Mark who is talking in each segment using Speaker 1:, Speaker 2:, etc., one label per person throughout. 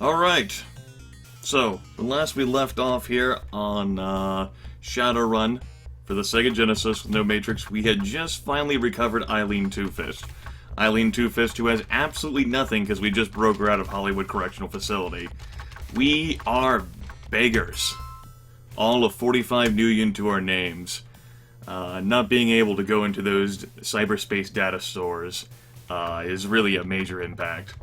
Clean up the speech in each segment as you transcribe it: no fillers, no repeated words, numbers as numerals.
Speaker 1: Alright, so, the last we left off here on Shadowrun for the Sega Genesis with no Matrix, we had just finally recovered Eileen Two-Fist. Eileen Two-Fist, who has absolutely nothing because we just broke her out of Hollywood Correctional Facility. We are beggars. All of 45 million to our names. Not being able to go into those cyberspace data stores is really a major impact.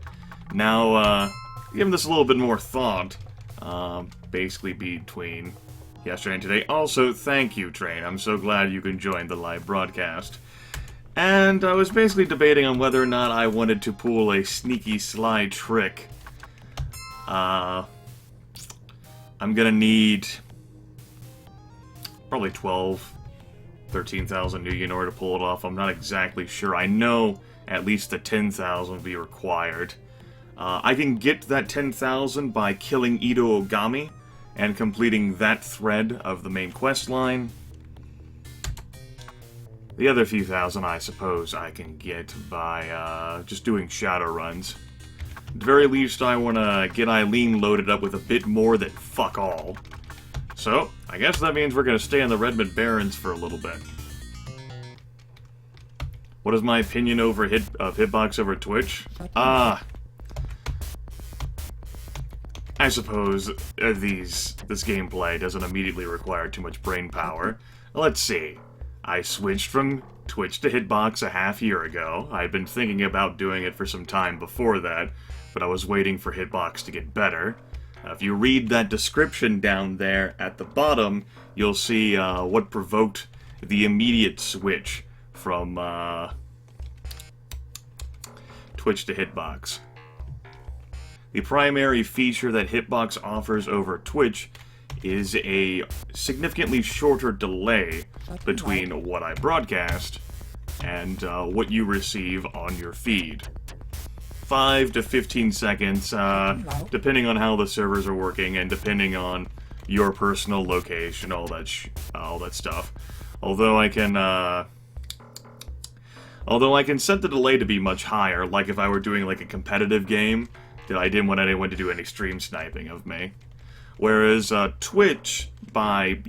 Speaker 1: Now, giving this a little bit more thought, basically between yesterday and today. Also, thank you, Train. I'm so glad you can join the live broadcast. And I was basically debating on whether or not I wanted to pull a sneaky, sly trick. I'm gonna need probably 13,000 New in order to pull it off. I'm not exactly sure. I know at least the 10,000 will be required. I can get that 10,000 by killing Ito Ogami and completing that thread of the main quest line. The other few thousand, I suppose, I can get by just doing shadow runs. At the very least, I want to get Eileen loaded up with a bit more than fuck all. So, I guess that means we're going to stay in the Redmond Barrens for a little bit. What is my opinion of hitbox over Twitch? I suppose this gameplay doesn't immediately require too much brain power. Let's see. I switched from Twitch to hitbox a half year ago. I'd been thinking about doing it for some time before that, but I was waiting for hitbox to get better. If you read that description down there at the bottom, you'll see what provoked the immediate switch from Twitch to hitbox. The primary feature that hitbox offers over Twitch is a significantly shorter delay between what I broadcast and what you receive on your feed. 5 to 15 seconds, depending on how the servers are working and depending on your personal location, all that stuff. Although I can set the delay to be much higher, like if I were doing like a competitive game, that I didn't want anyone to do any stream sniping of me. Whereas Twitch, by,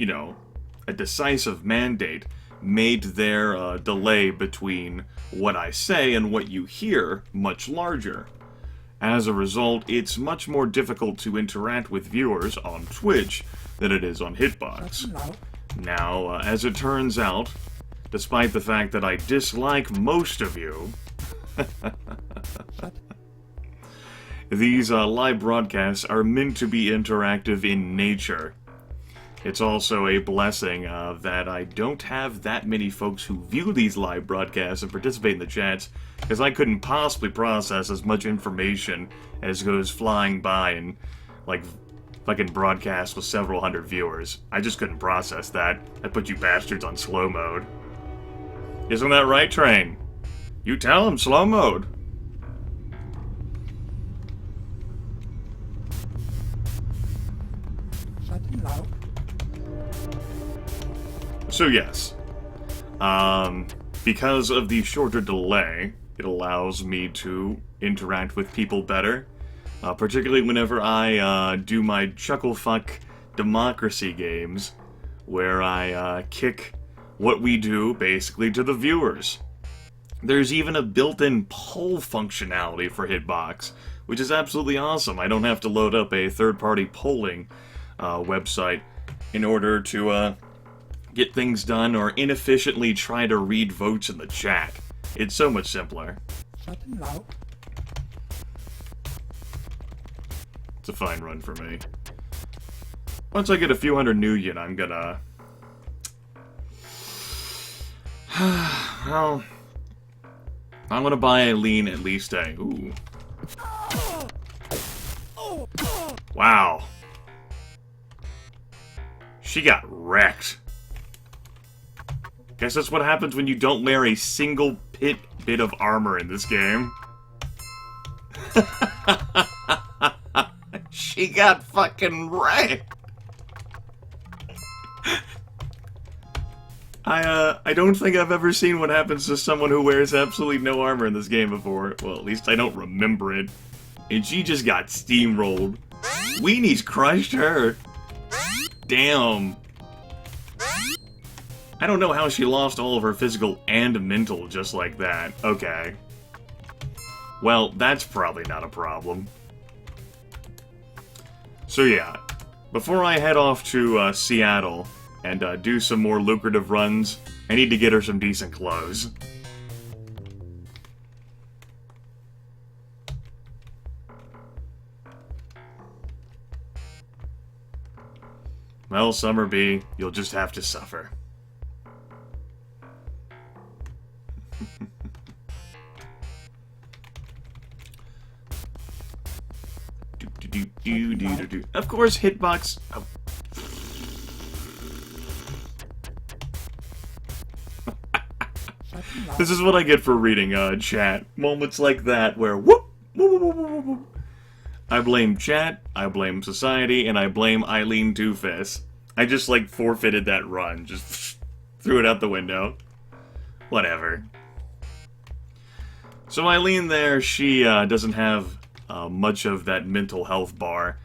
Speaker 1: a decisive mandate, made their delay between what I say and what you hear much larger. As a result, it's much more difficult to interact with viewers on Twitch than it is on Hitbox. Now, as it turns out, despite the fact that I dislike most of you, these live broadcasts are meant to be interactive in nature. It's also a blessing that I don't have that many folks who view these live broadcasts and participate in the chats, because I couldn't possibly process as much information as goes flying by and, like, fucking broadcasts with several hundred viewers. I just couldn't process that. I put you bastards on slow mode. Isn't that right, Train? You tell him slow mode. So yes, because of the shorter delay, it allows me to interact with people better, particularly whenever I do my Chucklefuck democracy games, where I kick what we do basically to the viewers. There's even a built-in poll functionality for Hitbox, which is absolutely awesome. I don't have to load up a third-party polling website in order to get things done or inefficiently try to read votes in the chat. It's so much simpler. It's a fine run for me. Once I get a few hundred new yen, I'm gonna... well... I'm gonna buy Eileen at least a... Ooh. Wow. She got wrecked. Guess that's what happens when you don't wear a single bit of armor in this game. She got fucking wrecked. I don't think I've ever seen what happens to someone who wears absolutely no armor in this game before. Well, at least I don't remember it. and she just got steamrolled. Weenie's crushed her. Damn. I don't know how she lost all of her physical and mental just like that. Okay. Well, that's probably not a problem. So yeah, before I head off to Seattle and do some more lucrative runs, I need to get her some decent clothes. Well, Summer B, you'll just have to suffer. Of course, hitbox. Oh. This is what I get for reading chat. Moments like that where whoop, whoop, whoop, whoop, whoop. I blame chat, I blame society, and I blame Eileen Two-Fist. I just like forfeited that run, just threw it out the window. Whatever. So Eileen there, she doesn't have much of that mental health bar.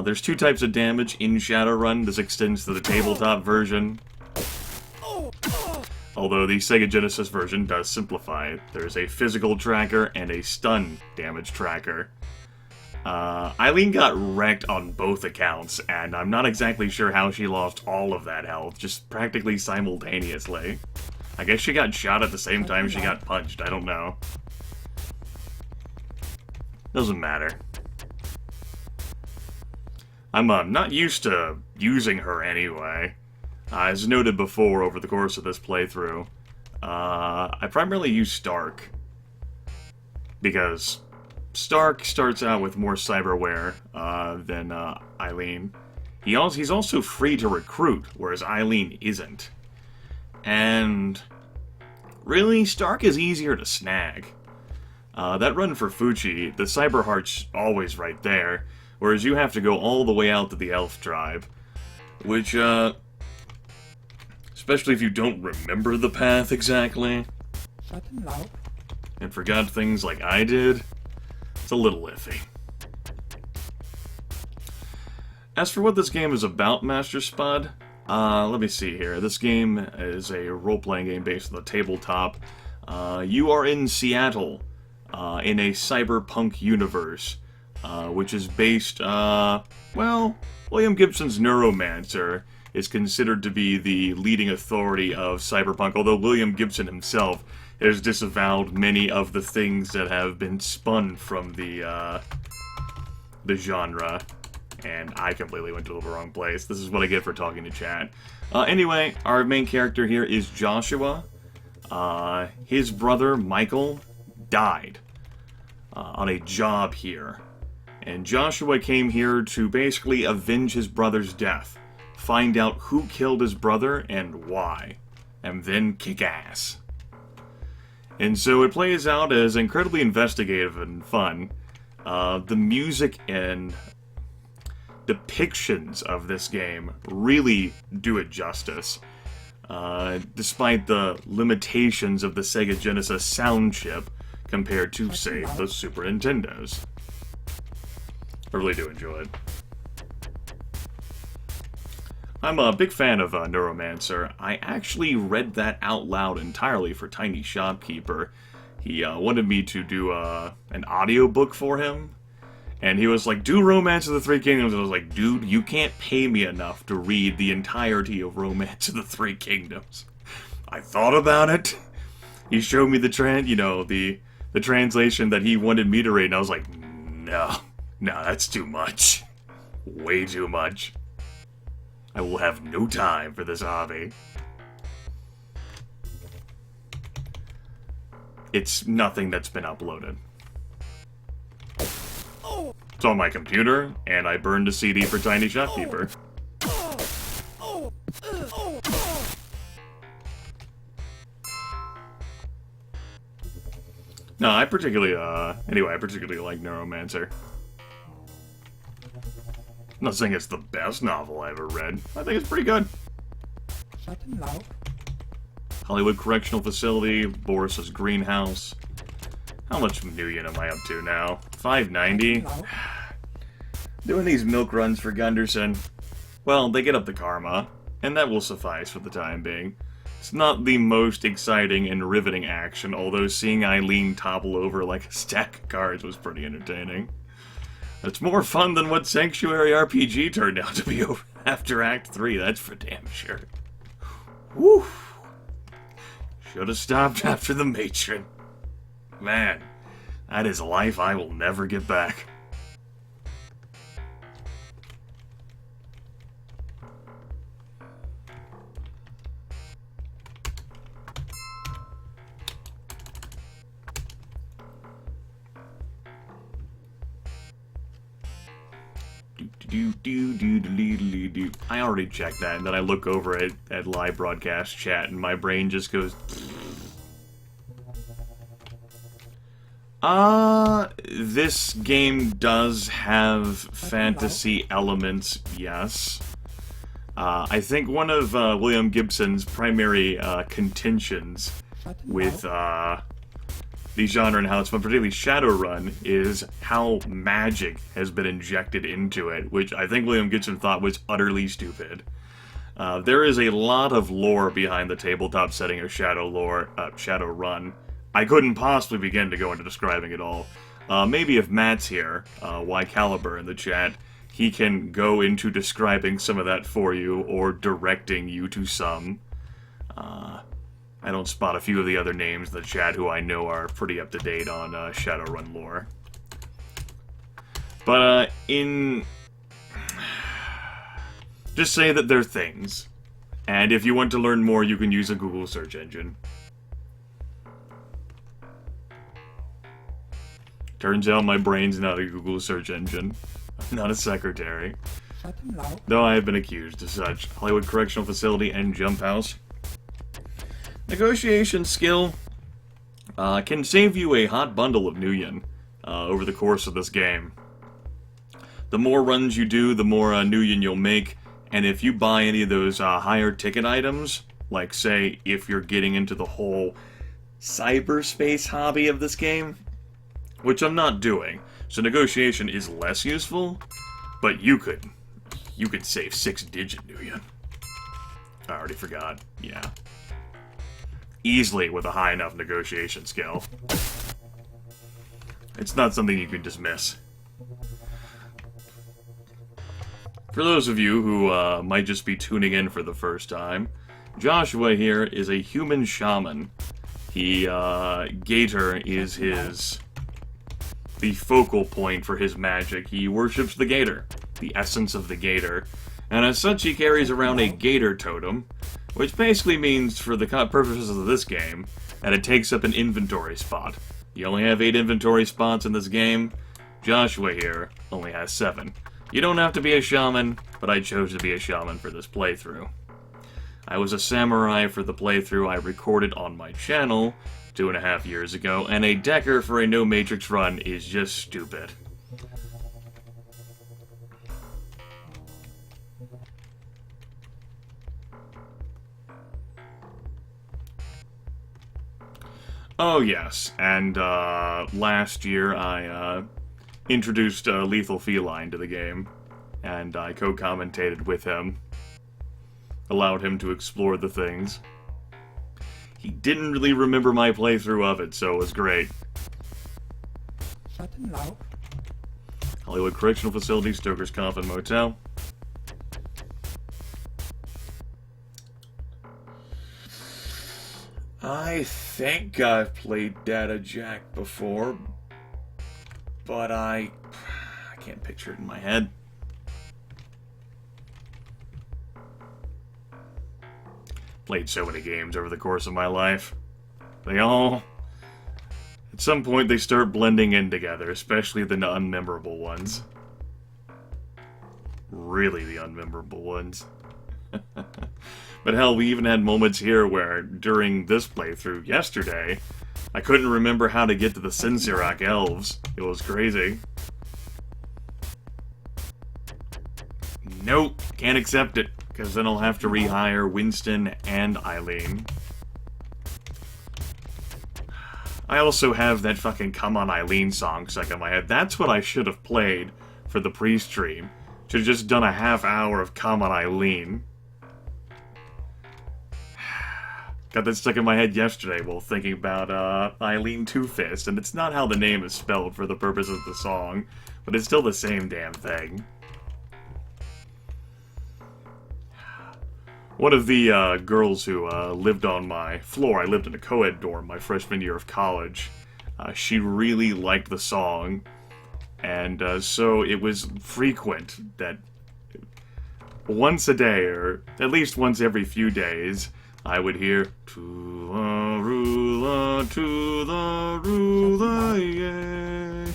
Speaker 1: There's two types of damage in Shadowrun. This extends to the tabletop version. Although the Sega Genesis version does simplify it. There's a physical tracker and a stun damage tracker. Eileen got wrecked on both accounts, and I'm not exactly sure how she lost all of that health, just practically simultaneously. I guess she got shot at the same time she got punched, I don't know. Doesn't matter. I'm not used to using her anyway. As noted before over the course of this playthrough, I primarily use Stark. Because Stark starts out with more cyberware than Eileen. He's also free to recruit, whereas Eileen isn't. And really, Stark is easier to snag. That run for Fuchi, the Cyber Heart's always right there, whereas you have to go all the way out to the Elf Tribe. Which, especially if you don't remember the path exactly, and forgot things like I did, it's a little iffy. As for what this game is about, Master Spud, let me see here. This game is a role-playing game based on the tabletop. You are in Seattle, in a cyberpunk universe, which is based, well, William Gibson's Neuromancer is considered to be the leading authority of cyberpunk, although William Gibson himself has disavowed many of the things that have been spun from the genre, and I completely went to the wrong place. This is what I get for talking to chat. Anyway, our main character here is Joshua. His brother, Michael, died on a job here. And Joshua came here to basically avenge his brother's death, find out who killed his brother and why, and then kick ass. And so it plays out as incredibly investigative and fun. The music and depictions of this game really do it justice. Despite the limitations of the Sega Genesis sound chip compared to, say, the Super Nintendo's. I really do enjoy it. I'm a big fan of Neuromancer. I actually read that out loud entirely for Tiny Shopkeeper. He wanted me to do an audiobook for him, and he was like, do Romance of the Three Kingdoms, and I was like, dude, you can't pay me enough to read the entirety of Romance of the Three Kingdoms. I thought about it. He showed me the the translation that he wanted me to read, and I was like, no, that's too much. Way too much. I will have no time for this hobby. It's nothing that's been uploaded. It's on my computer, and I burned a CD for Tiny Shopkeeper. No, I particularly like Neuromancer. I'm not saying it's the best novel I ever read. I think it's pretty good. Hollywood Correctional Facility, Boris's Greenhouse. How much Nuyen am I up to now? 590? Doing these milk runs for Gunderson. Well, they get up the karma, and that will suffice for the time being. It's not the most exciting and riveting action, although seeing Eileen topple over like a stack of cards was pretty entertaining. It's more fun than what Sanctuary RPG turned out to be over after Act 3, that's for damn sure. Whew. Should have stopped after the matron. Man, that is a life I will never get back. I already checked that, and then I look over at live broadcast chat, and my brain just goes... This game does have fantasy elements, yes. I think one of William Gibson's primary contentions with the genre and how it's fun, particularly Shadowrun, is how magic has been injected into it, which I think William Gibson thought was utterly stupid. There is a lot of lore behind the tabletop setting of Shadowrun. I couldn't possibly begin to go into describing it all. Maybe if Matt's here, Y Caliber in the chat, he can go into describing some of that for you, or directing you to some. I don't spot a few of the other names in the chat who I know are pretty up-to-date on Shadowrun lore. But, just say that they're things. And if you want to learn more, you can use a Google search engine. Turns out my brain's not a Google search engine. I'm not a secretary. Though I have been accused of such. Hollywood Correctional Facility and Jump House. Negotiation skill can save you a hot bundle of Nuyen over the course of this game. The more runs you do, the more Nuyen you'll make, and if you buy any of those higher ticket items, like say if you're getting into the whole cyberspace hobby of this game, which I'm not doing, so negotiation is less useful, but you could save 6-digit Nuyen. I already forgot, yeah. Easily with a high enough negotiation skill. It's not something you can dismiss. For those of you who might just be tuning in for the first time, Joshua here is a human shaman. Gator is the focal point for his magic. He worships the gator, the essence of the gator, and as such he carries around a gator totem, which basically means, for the purposes of this game, that it takes up an inventory spot. You only have 8 inventory spots in this game. Joshua here only has 7. You don't have to be a shaman, but I chose to be a shaman for this playthrough. I was a samurai for the playthrough I recorded on my channel 2.5 years ago, and a decker for a no matrix run is just stupid. Oh yes, and last year I introduced Lethal Feline to the game, and I co-commentated with him, allowed him to explore the things. He didn't really remember my playthrough of it, so it was great. Hollywood Correctional Facility, Stoker's Coffin Motel. I think I've played Data Jack before, but I can't picture it in my head. Played so many games over the course of my life. They all, at some point, they start blending in together, especially the unmemorable ones. Really the unmemorable ones. But hell, we even had moments here where, during this playthrough yesterday, I couldn't remember how to get to the Sinsirak elves. It was crazy. Nope, can't accept it, because then I'll have to rehire Winston and Eileen. I also have that fucking Come On Eileen song stuck in my head. That's what I should have played for the pre-stream. Should have just done a half hour of Come On Eileen. Got that stuck in my head yesterday while thinking about Eileen Two-Fist, and it's not how the name is spelled for the purpose of the song, but it's still the same damn thing. One of the girls who lived on my floor, I lived in a co-ed dorm my freshman year of college, she really liked the song, and so it was frequent that once a day, or at least once every few days, I would hear, to the ruler, yeah.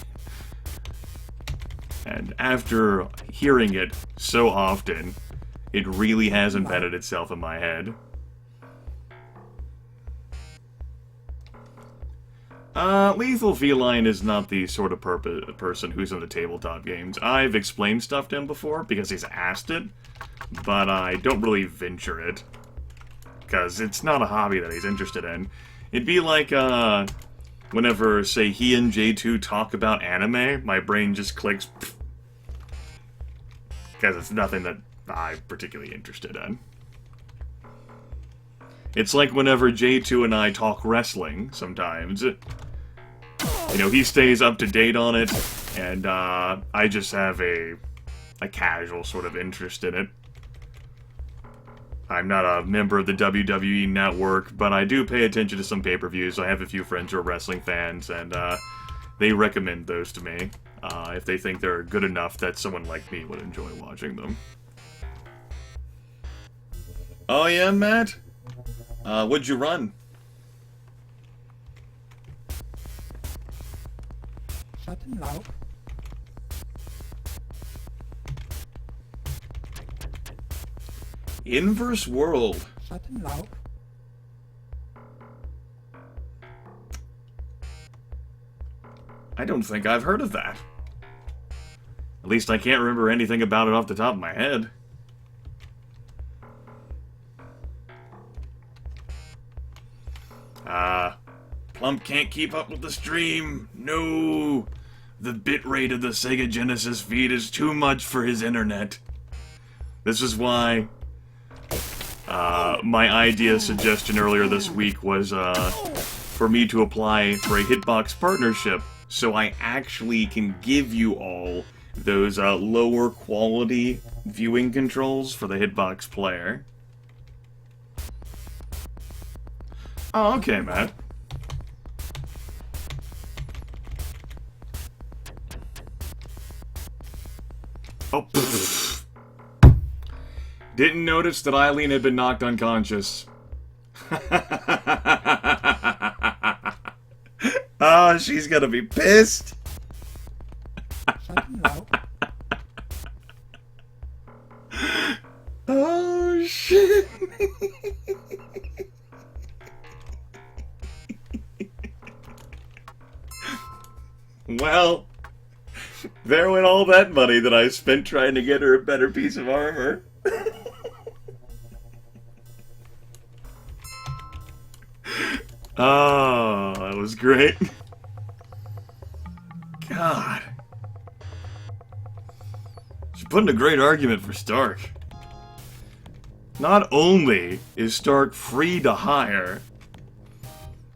Speaker 1: And after hearing it so often, it really has embedded itself in my head. Lethal Feline is not the sort of person who's into tabletop games. I've explained stuff to him before because he's asked it, but I don't really venture it. Because it's not a hobby that he's interested in. It'd be like, whenever, say, he and J2 talk about anime, my brain just clicks. Because it's nothing that I'm particularly interested in. It's like whenever J2 and I talk wrestling, sometimes. You know, he stays up to date on it, and I just have a casual sort of interest in it. I'm not a member of the WWE network, but I do pay attention to some pay-per-views. I have a few friends who are wrestling fans, and they recommend those to me if they think they're good enough that someone like me would enjoy watching them. Oh yeah, Matt? What'd you run? Inverse World. I don't think I've heard of that. At least I can't remember anything about it off the top of my head. Plump can't keep up with the stream. No! The bitrate of the Sega Genesis feed is too much for his internet. This is why my idea suggestion earlier this week was for me to apply for a hitbox partnership so I actually can give you all those lower quality viewing controls for the hitbox player. Oh, okay, Matt. Oh, pfft. Didn't notice that Eileen had been knocked unconscious. Oh, she's gonna be pissed. Oh, shit. Well, there went all that money that I spent trying to get her a better piece of armor. Oh, that was great. God. She's putting a great argument for Stark. Not only is Stark free to hire,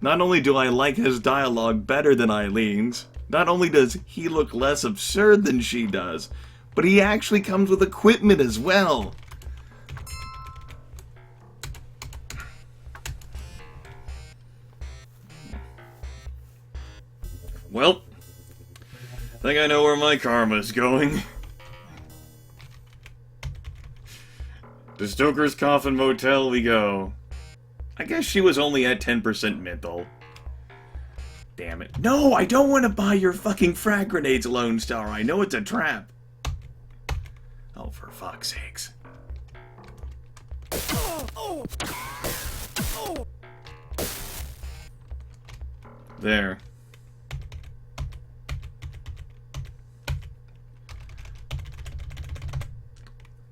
Speaker 1: not only do I like his dialogue better than Eileen's, not only does he look less absurd than she does, but he actually comes with equipment as well. Well, I think I know where my karma is going. To Stoker's Coffin Motel we go. I guess she was only at 10% mental. Damn it. No, I don't want to buy your fucking frag grenades, Lone Star. I know it's a trap. Oh, for fuck's sakes. There.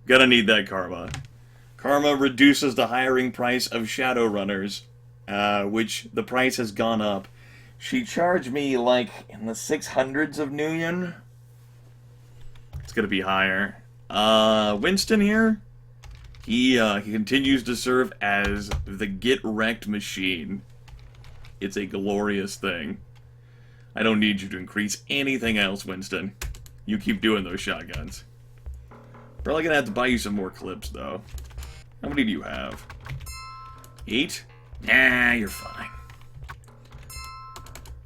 Speaker 1: Gonna need that karma. Karma reduces the hiring price of Shadowrunners, which the price has gone up. She charged me, like, in the 600s of Nuyen. It's gonna be higher. Winston here, he continues to serve as the get-wrecked machine. It's a glorious thing. I don't need you to increase anything else, Winston. You keep doing those shotguns. Probably gonna have to buy you some more clips, though. How many do you have? 8? Nah, you're fine.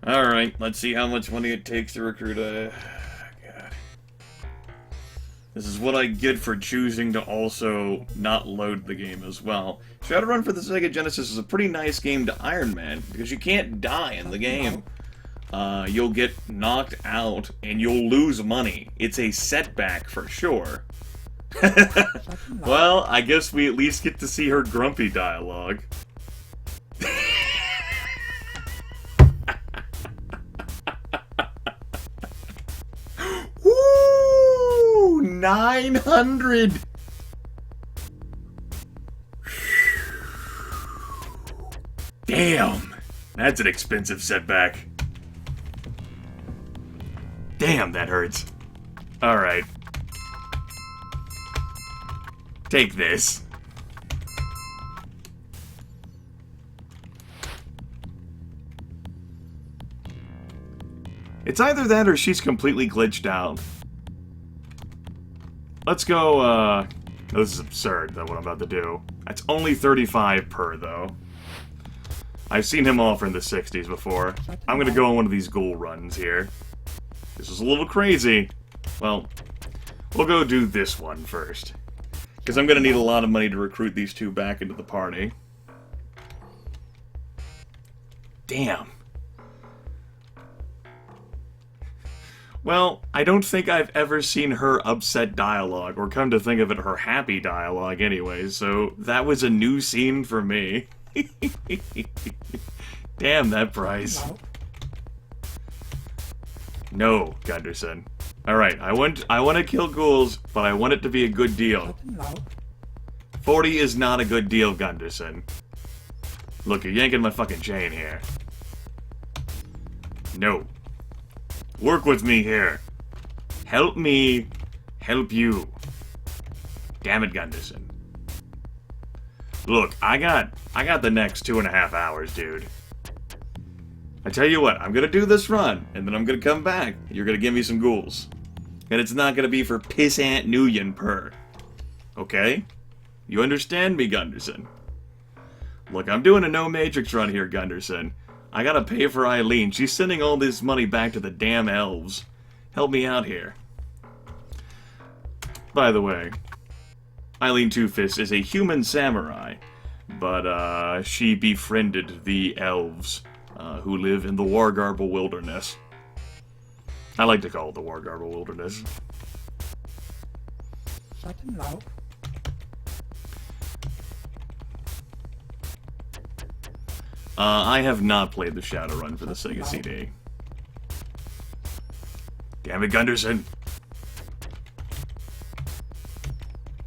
Speaker 1: Alright, let's see how much money it takes to recruit a... God. This is what I get for choosing to also not load the game as well. Shadowrun for the Sega Genesis is a pretty nice game to Iron Man, because you can't die in the game. You'll get knocked out, and you'll lose money. It's a setback for sure. Well, I guess we at least get to see her grumpy dialogue. Woo! 900! Damn! That's an expensive setback. Damn, that hurts. Alright. Take this. It's either that or she's completely glitched out. Let's go, oh, this is absurd, though, what I'm about to do. That's only 35 per, though. I've seen him offer in the 60s before. I'm gonna go on one of these ghoul runs here. This is a little crazy. Well, we'll go do this one first. Because I'm gonna need a lot of money to recruit these two back into the party. Damn. Well, I don't think I've ever seen her upset dialogue, or come to think of it, her happy dialogue anyway, so that was a new scene for me. Damn that price. No, Gunderson. Alright, I want to kill ghouls, but I want it to be a good deal. 40 is not a good deal, Gunderson. Look, you're yanking my fucking chain here. No. Work with me here. Help me help you. Damn it, Gunderson. Look, I got the next 2.5 hours, dude. I tell you what, I'm gonna do this run, and then I'm gonna come back. You're gonna give me some ghouls. And it's not gonna be for pissant Nuyen per. Okay? You understand me, Gunderson? Look, I'm doing a no Matrix run here, Gunderson. I gotta pay for Eileen. She's sending all this money back to the damn elves. Help me out here. By the way, Eileen Two-Fist is a human samurai, but she befriended the elves who live in the Wargarble Wilderness. I like to call it the Wargarble Wilderness. I have not played the Shadowrun for the Sega CD. Damn it, Gunderson.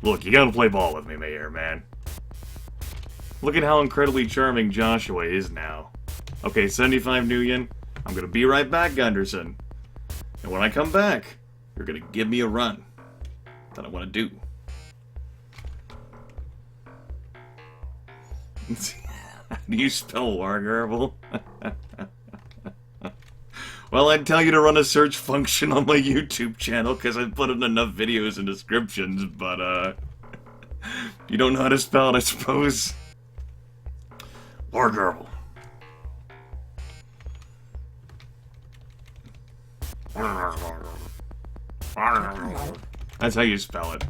Speaker 1: Look, you gotta play ball with me, Mayor, man. Look at how incredibly charming Joshua is now. Okay, 75 Nuyen. I'm gonna be right back, Gunderson. And when I come back, you're gonna give me a run that I want to do. How do you spell Wargarble? Well, I'd tell you to run a search function on my YouTube channel, because I put in enough videos and descriptions, but, you don't know how to spell it, I suppose. Wargarble. That's how you spell it.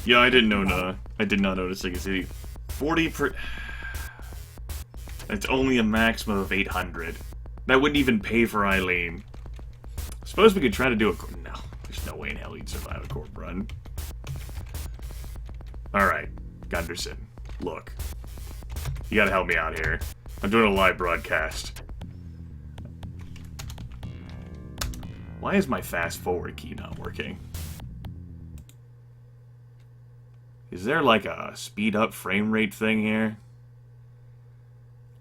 Speaker 1: Yeah, I didn't know. I did not know the Sega CD. 40 per. That's only a maximum of 800. That wouldn't even pay for Eileen. Suppose we could try to do a. No, there's no way in hell you'd survive a corp run. All right, Gunderson. Look, you gotta help me out here. I'm doing a live broadcast. Why is my fast forward key not working? Is there like a speed up frame rate thing here?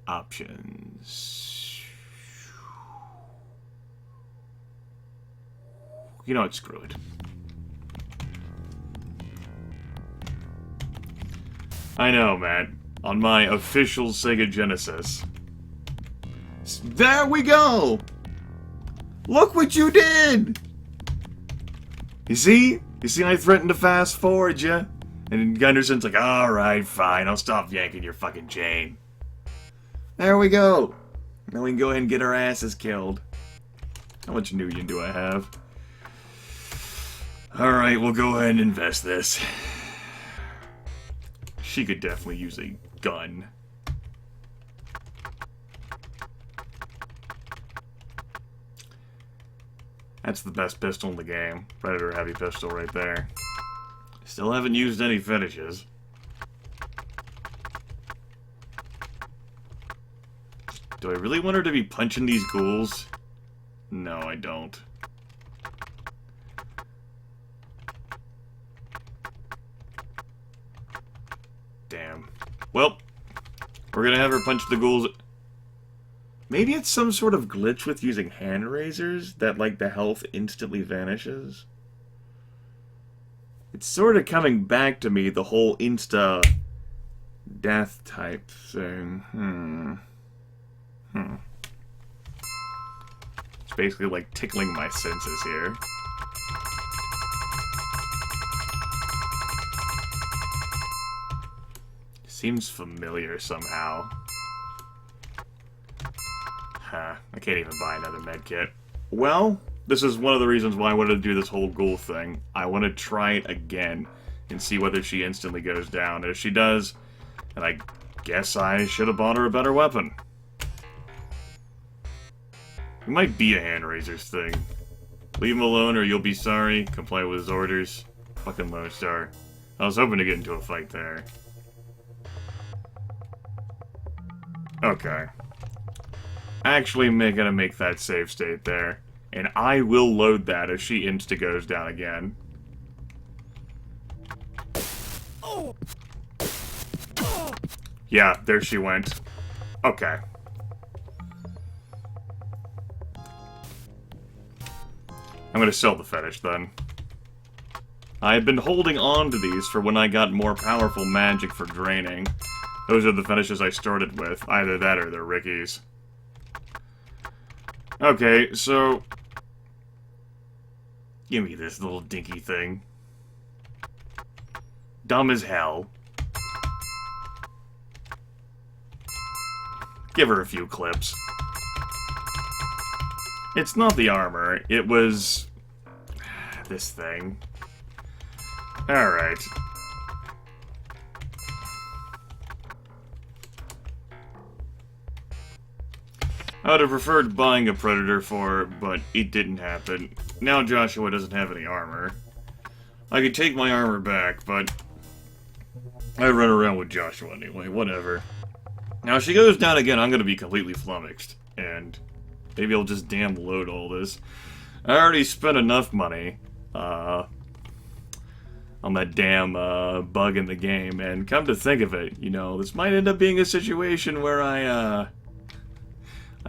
Speaker 1: Options. You know what? Screw it. I know, man. On my official Sega Genesis. There we go! Look what you did! You see? You see I threatened to fast forward you? And Gunderson's like, alright, fine, I'll stop yanking your fucking chain. There we go! Now we can go ahead and get our asses killed. How much Nuyen do I have? Alright, we'll go ahead and invest this. She could definitely use a gun. That's the best pistol in the game. Predator heavy pistol right there. Still haven't used any finishes. Do I really want her to be punching these ghouls? No, I don't. Damn. Well, we're gonna have her punch the ghouls. Maybe it's some sort of glitch with using hand razors that, like, the health instantly vanishes. It's sort of coming back to me, the whole insta-death type thing. It's basically like tickling my senses here. Seems familiar somehow. Huh, I can't even buy another medkit. Well, this is one of the reasons why I wanted to do this whole ghoul thing. I want to try it again and see whether she instantly goes down. If she does, then I guess I should have bought her a better weapon. It might be a hand razors thing. Leave him alone or you'll be sorry. Comply with his orders. Fucking Lone Star. I was hoping to get into a fight there. Okay. Actually gonna make that save state there. And I will load that if she insta goes down again. Yeah, there she went. Okay. I'm gonna sell the fetish then. I've been holding on to these for when I got more powerful magic for draining. Those are the fetishes I started with. Either that or they're Ricky's. Okay, so... give me this little dinky thing. Dumb as hell. Give her a few clips. It's not the armor, it was... this thing. Alright. I would have preferred buying a Predator for her, but it didn't happen. Now Joshua doesn't have any armor. I could take my armor back, but... I run around with Joshua anyway, whatever. Now if she goes down again, I'm gonna be completely flummoxed. And maybe I'll just damn load all this. I already spent enough money, on that damn, bug in the game, and come to think of it, you know, this might end up being a situation where I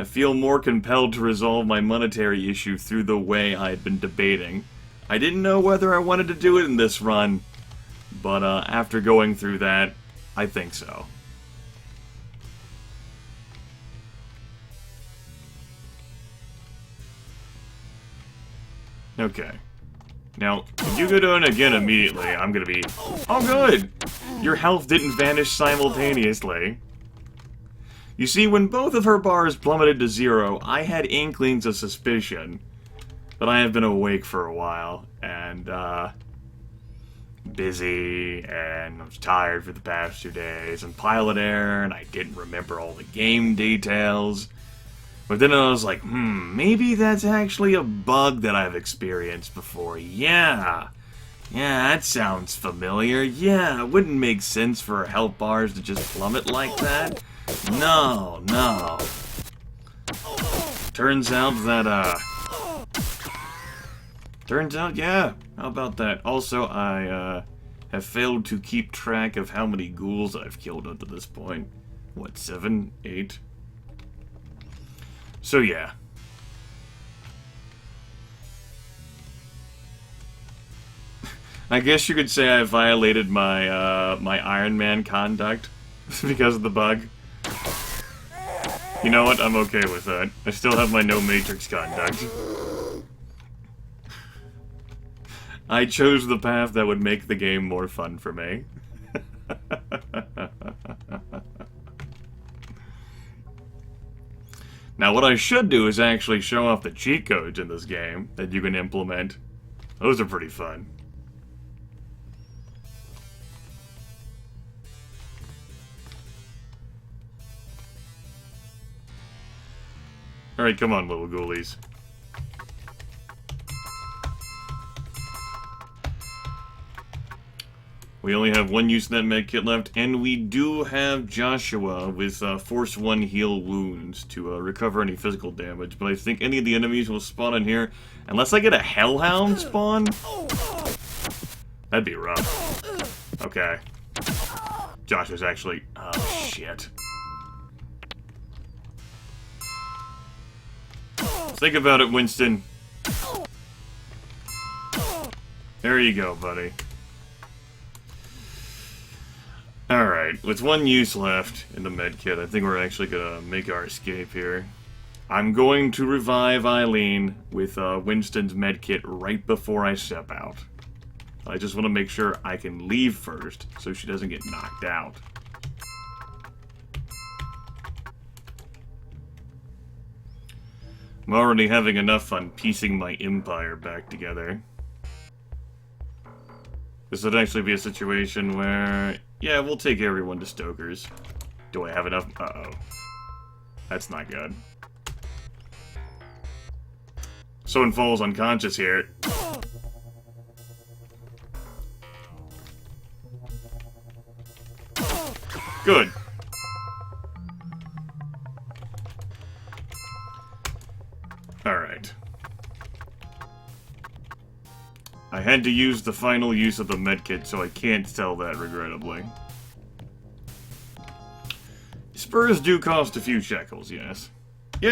Speaker 1: feel more compelled to resolve my monetary issue through the way I had been debating. I didn't know whether I wanted to do it in this run, but after going through that, I think so. Okay. Now, if you go down again immediately, I'm gonna be... oh, good! Your health didn't vanish simultaneously. You see, when both of her bars plummeted to 0, I had inklings of suspicion. But I have been awake for a while, and, busy, and I was tired for the past 2 days, and pilot error, and I didn't remember all the game details. But then I was like, maybe that's actually a bug that I've experienced before. Yeah, that sounds familiar. Yeah, it wouldn't make sense for health bars to just plummet like that. No. Turns out that, yeah, how about that? Also, I, have failed to keep track of how many ghouls I've killed up to this point. What, 7? 8? So yeah. I guess you could say I violated my my Iron Man conduct because of the bug. You know what? I'm okay with that. I still have my no Matrix conduct. I chose the path that would make the game more fun for me. Now, what I should do is actually show off the cheat codes in this game that you can implement. Those are pretty fun. Alright, come on, little ghoulies. We only have one use of that med kit left, and we do have Joshua with Force 1 Heal Wounds to recover any physical damage, but I think any of the enemies will spawn in here, unless I get a Hellhound spawn? That'd be rough. Okay. Joshua's actually... oh, shit. Think about it, Winston. There you go, buddy. Alright, with one use left in the medkit, I think we're actually gonna make our escape here. I'm going to revive Eileen with Winston's medkit right before I step out. I just want to make sure I can leave first, so she doesn't get knocked out. I'm already having enough fun piecing my empire back together. This would actually be a situation where, yeah, we'll take everyone to Stoker's. Do I have enough? Uh-oh. That's not good. Someone falls unconscious here. Good. Alright. I had to use the final use of the medkit, so I can't sell that, regrettably. Spurs do cost a few shekels, yes. Yay!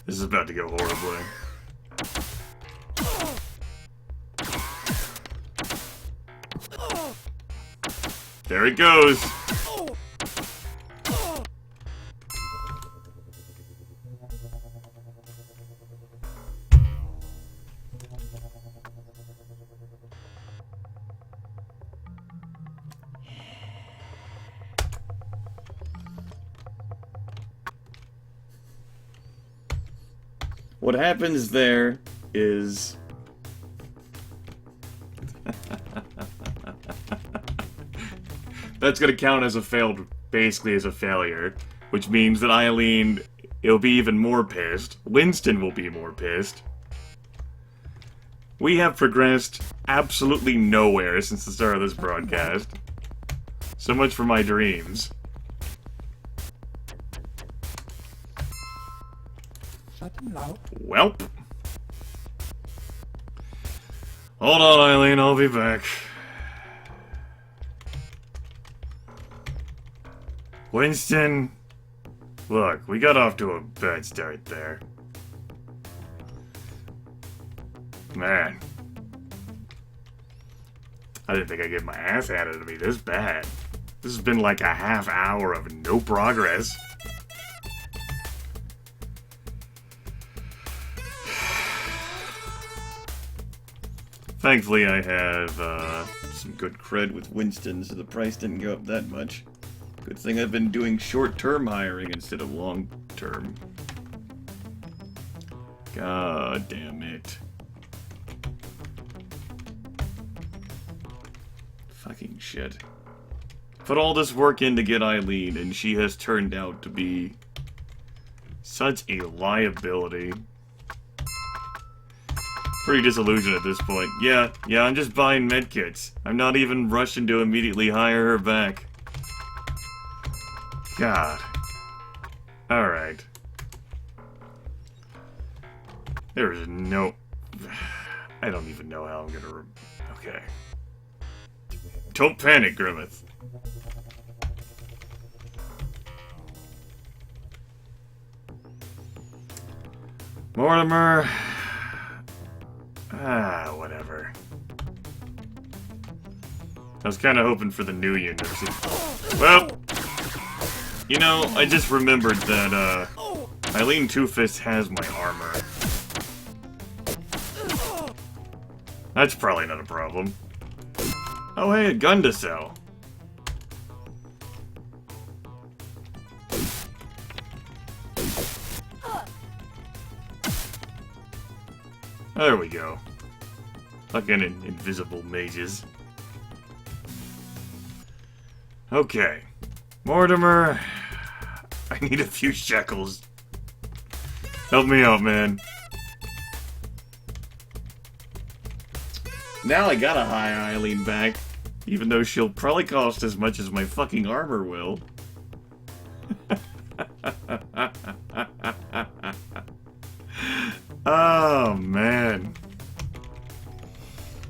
Speaker 1: This is about to go horribly. There it goes! What happens there is... that's gonna count as a failed, basically as a failure, which means that Eileen, will be even more pissed. Winston will be more pissed. We have progressed absolutely nowhere since the start of this broadcast. So much for my dreams. Welp. Hold on, Eileen, I'll be back. Winston, look, we got off to a bad start there. Man. I didn't think I'd get my ass handed to me this bad. This has been like a half hour of no progress. Thankfully, I have some good cred with Winston, so the price didn't go up that much. Good thing I've been doing short-term hiring instead of long-term. God damn it. Fucking shit. Put all this work in to get Eileen, and she has turned out to be such a liability. Pretty disillusioned at this point. Yeah, I'm just buying medkits. I'm not even rushing to immediately hire her back. God. Alright. There's no... I don't even know how I'm gonna... Okay. Don't panic, Grimith. Mortimer... whatever. I was kind of hoping for the new unit. Well, you know, I just remembered that, Eileen Two-Fist has my armor. That's probably not a problem. Oh, hey, a gun to sell. There we go. Fucking invisible mages. Okay. Mortimer, I need a few shekels. Help me out, man. Now I gotta hire Eileen back, even though she'll probably cost as much as my fucking armor will. Oh, man.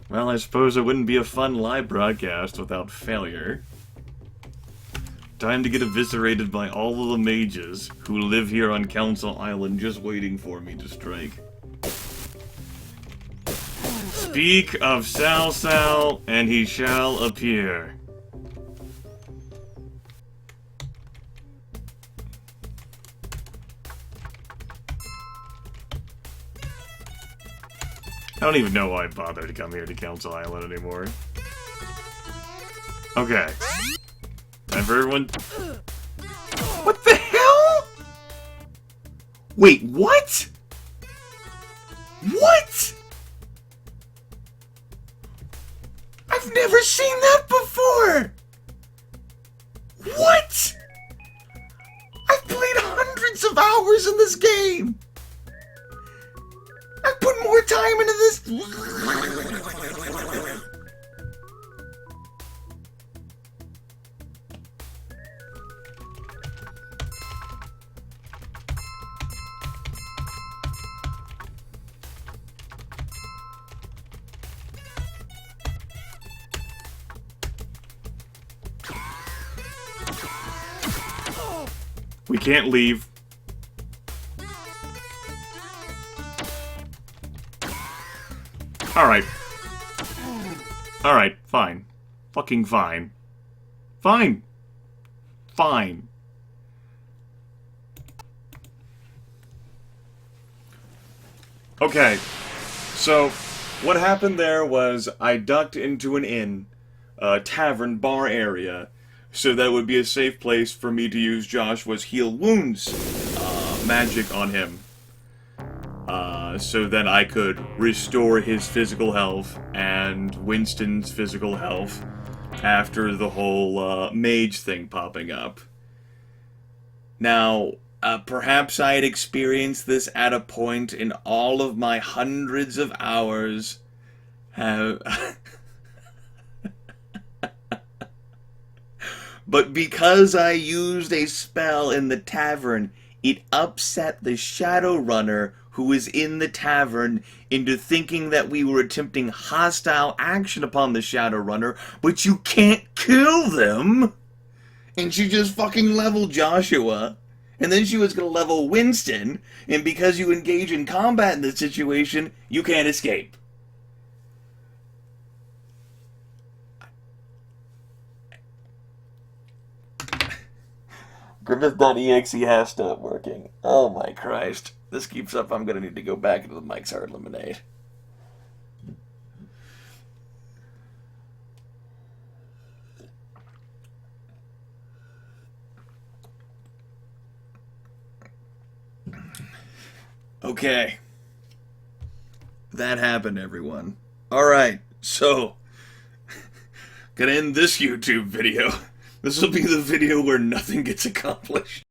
Speaker 1: Well, I suppose it wouldn't be a fun live broadcast without failure. Time to get eviscerated by all of the mages who live here on Council Island just waiting for me to strike. Speak of Sal, and he shall appear. I don't even know why I bothered to come here to Council Island anymore. Okay. Time for everyone... What the hell? Wait, what? What? I've never seen that before! What? I've played hundreds of hours in this game! I've put more time into this... We can't leave. Alright. Alright, fine. Fucking fine. Fine. Fine. Okay. So, what happened there was I ducked into an inn, tavern, bar area, so that would be a safe place for me to use Joshua's heal wounds magic on him. So that I could restore his physical health and Winston's physical health after the whole mage thing popping up. Now, perhaps I had experienced this at a point in all of my hundreds of hours. But because I used a spell in the tavern, it upset the Shadowrunner who was in the tavern into thinking that we were attempting hostile action upon the Shadowrunner, but you can't kill them! And she just fucking leveled Joshua, and then she was gonna level Winston, and because you engage in combat in this situation, you can't escape. Grimith.exe has stopped working. Oh my Christ. This keeps up, I'm gonna need to go back into the Mike's Hard Lemonade. Okay. That happened, everyone. Alright, so... gonna end this YouTube video. This will be the video where nothing gets accomplished.